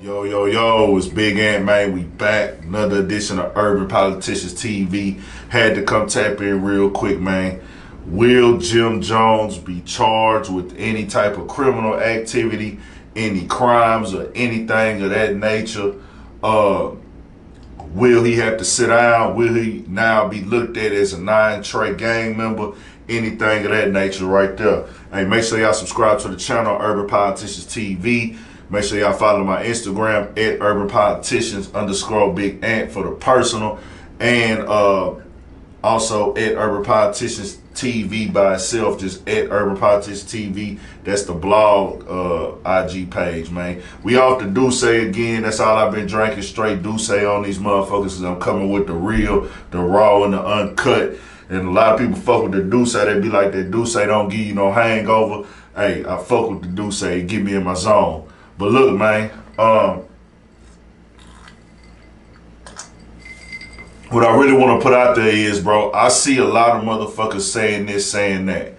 Yo, yo, yo, it's Big Ant, man. We back. Another edition of Urban Politicians TV. Had to come tap in real quick, man. Will Jim Jones be charged with any type of criminal activity, any crimes or anything of that nature? Will he have to sit down? Will he now be looked at as a 9 Trey gang member? Anything of that nature right there. Hey, make sure y'all subscribe to the channel, Urban Politicians TV. Make sure y'all follow my Instagram at urbanpoliticians_Big Ant for the personal. And also at Urban Politicians TV by itself, just at Urban Politicians TV. That's the blog IG page, man. We off the Douce again. That's all I've been drinking, straight Douce on these motherfuckers, because I'm coming with the real, the raw, and the uncut. And a lot of people fuck with the Douce. They be like, that Douce don't give you no hangover. Hey, I fuck with the Douce. It get me in my zone. But look, man, what I really want to put out there is, bro, I see a lot of motherfuckers saying this, saying that.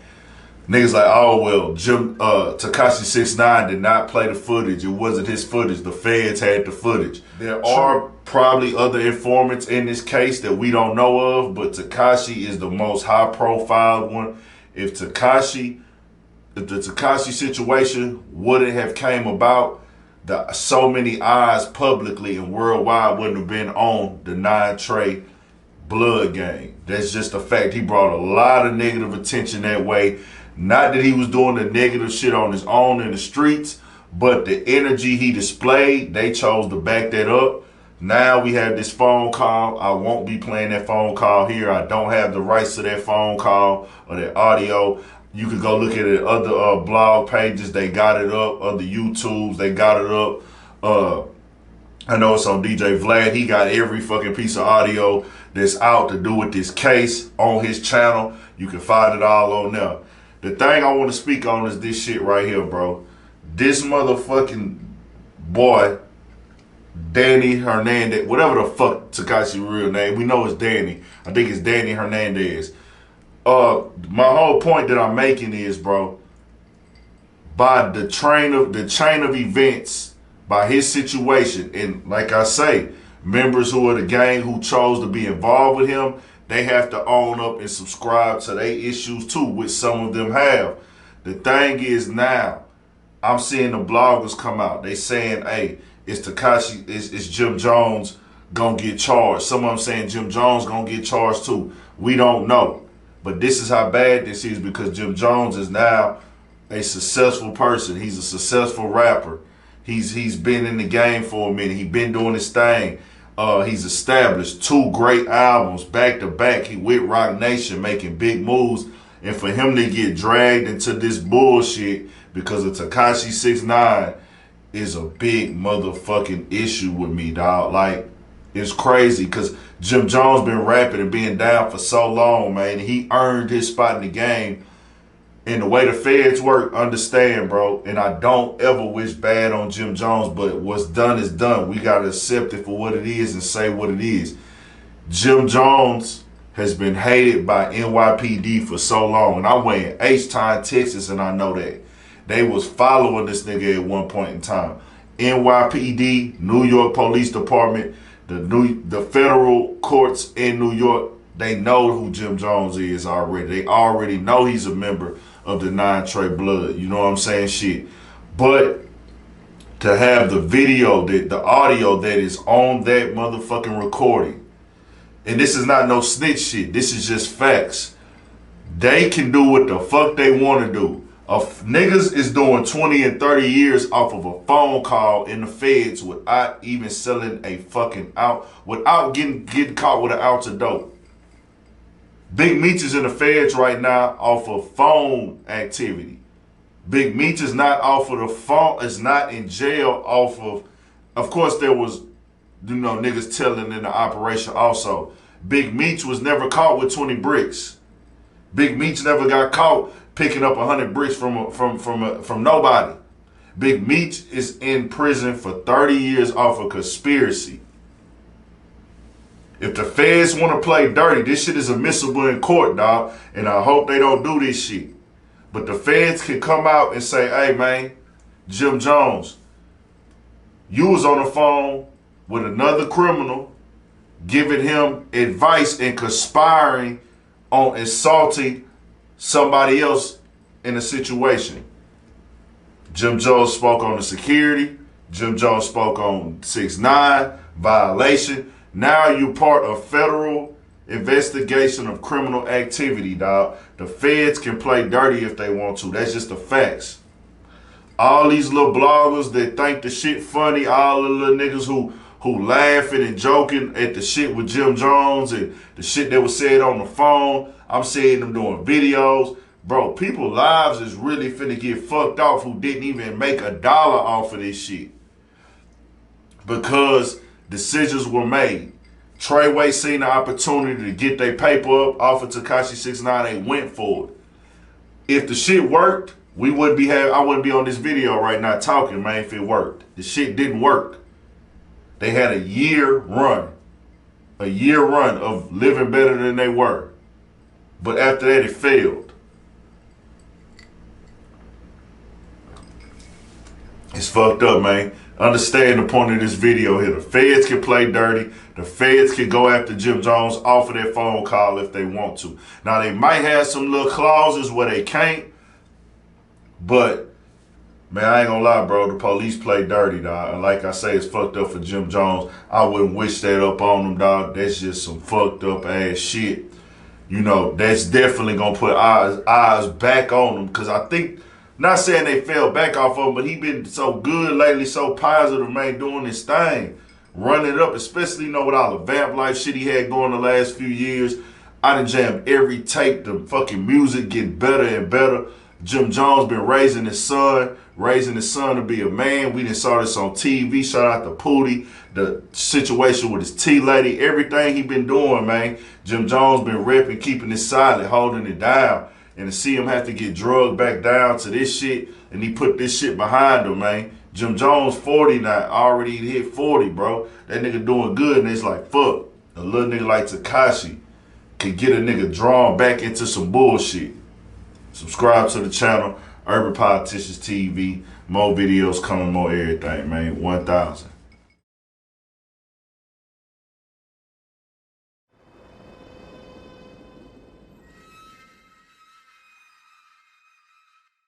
Niggas like, oh, well, Tekashi 6ix9ine did not play the footage. It wasn't his footage. The feds had the footage. There are probably other informants in this case that we don't know of, but Tekashi is the most high-profile one. If the Tekashi situation wouldn't have came about, so many eyes publicly and worldwide wouldn't have been on the 9 Trey blood gang. That's just a fact. He brought a lot of negative attention that way. Not that he was doing the negative shit on his own in the streets, but the energy he displayed, they chose to back that up. Now we have this phone call. I won't be playing that phone call here. I don't have the rights to that phone call or that audio. You can go look at it, other blog pages, they got it up, other YouTubes, they got it up. I know it's on DJ Vlad, he got every fucking piece of audio that's out to do with this case on his channel. You can find it all on there. The thing I want to speak on is this shit right here, bro. This motherfucking boy, Danny Hernandez, whatever the fuck Tekashi's real name, we know it's Danny. I think it's Danny Hernandez. My whole point that I'm making is, bro, by the chain of events, by his situation, and like I say, members who are the gang who chose to be involved with him, they have to own up and subscribe to their issues too, which some of them have. The thing is now, I'm seeing the bloggers come out. They saying, hey, it's Tekashi, it's Jim Jones gonna get charged. Some of them saying Jim Jones gonna get charged too. We don't know. But this is how bad this is, because Jim Jones is now a successful person. He's a successful rapper. He's been in the game for a minute. He's been doing his thing. He's established 2 great albums back to back. He with Rock Nation making big moves. And for him to get dragged into this bullshit because of Tekashi 6ix9ine is a big motherfucking issue with me, dog. Like, it's crazy because Jim Jones been rapping and being down for so long, man. He earned his spot in the game. And the way the feds work, understand, bro. And I don't ever wish bad on Jim Jones, but what's done is done. We got to accept it for what it is and say what it is. Jim Jones has been hated by NYPD for so long. And I'm way in H-Town, Texas, and I know that. They was following this nigga at one point in time. NYPD, New York Police Department, the federal courts in New York, they know who Jim Jones is already. They already know he's a member of the 9 Trey blood. You know what I'm saying? Shit. But to have the video, the audio that is on that motherfucking recording, and this is not no snitch shit. This is just facts. They can do what the fuck they want to do. Niggas is doing 20 and 30 years off of a phone call in the feds without even selling a fucking without getting caught with an ounce of dope. Big Meech is in the feds right now off of phone activity. Big Meech is not off of the phone, is not in jail off of course there was, niggas telling in the operation also. Big Meech was never caught with 20 bricks. Big Meech never got caught picking up 100 bricks from nobody. Big Meech is in prison for 30 years off of conspiracy. If the feds want to play dirty, this shit is admissible in court, dog. And I hope they don't do this shit. But the feds can come out and say, hey, man, Jim Jones, You was on the phone with another criminal, giving him advice and conspiring on assaulting somebody else in a situation. Jim Jones spoke on the security. Jim Jones spoke on 6ix9ine violation. Now you're part of federal investigation of criminal activity, dog. The feds can play dirty if they want to. That's just the facts. All these little bloggers that think the shit funny, all the little niggas who laughing and joking at the shit with Jim Jones and the shit that was said on the phone. I'm seeing them doing videos. Bro, people's lives is really finna get fucked off who didn't even make $1 off of this shit. Because decisions were made. Treyway seen the opportunity to get their paper up off of Tekashi 6ix9ine. They went for it. If the shit worked, I wouldn't be on this video right now talking, man, if it worked. The shit didn't work. They had a year run of living better than they were. But after that, it failed. It's fucked up, man. Understand the point of this video here. The feds can play dirty. The feds can go after Jim Jones off of that phone call if they want to. Now, they might have some little clauses where they can't. But, man, I ain't gonna lie, bro. The police play dirty, dog. And like I say, it's fucked up for Jim Jones. I wouldn't wish that up on him, dog. That's just some fucked up ass shit. You know, that's definitely gonna put eyes back on him. Because I think, not saying they fell back off of him, but he been so good lately, so positive, man, doing his thing. Running it up, especially, you know, with all the vamp life shit he had going the last few years. I done jammed every tape. The fucking music getting better and better. Jim Jones been raising his son to be a man. We done saw this on TV. Shout out to Pootie. The situation with his tea lady, everything he been doing, man. Jim Jones been repping, keeping it silent, holding it down. And to see him have to get drugged back down to this shit, and he put this shit behind him, man. Jim Jones 40 now, already hit 40, bro. That nigga doing good, and it's like, fuck. A little nigga like Tekashi could get a nigga drawn back into some bullshit. Subscribe to the channel, Urban Politicians TV. More videos coming, more everything, man. 1,000.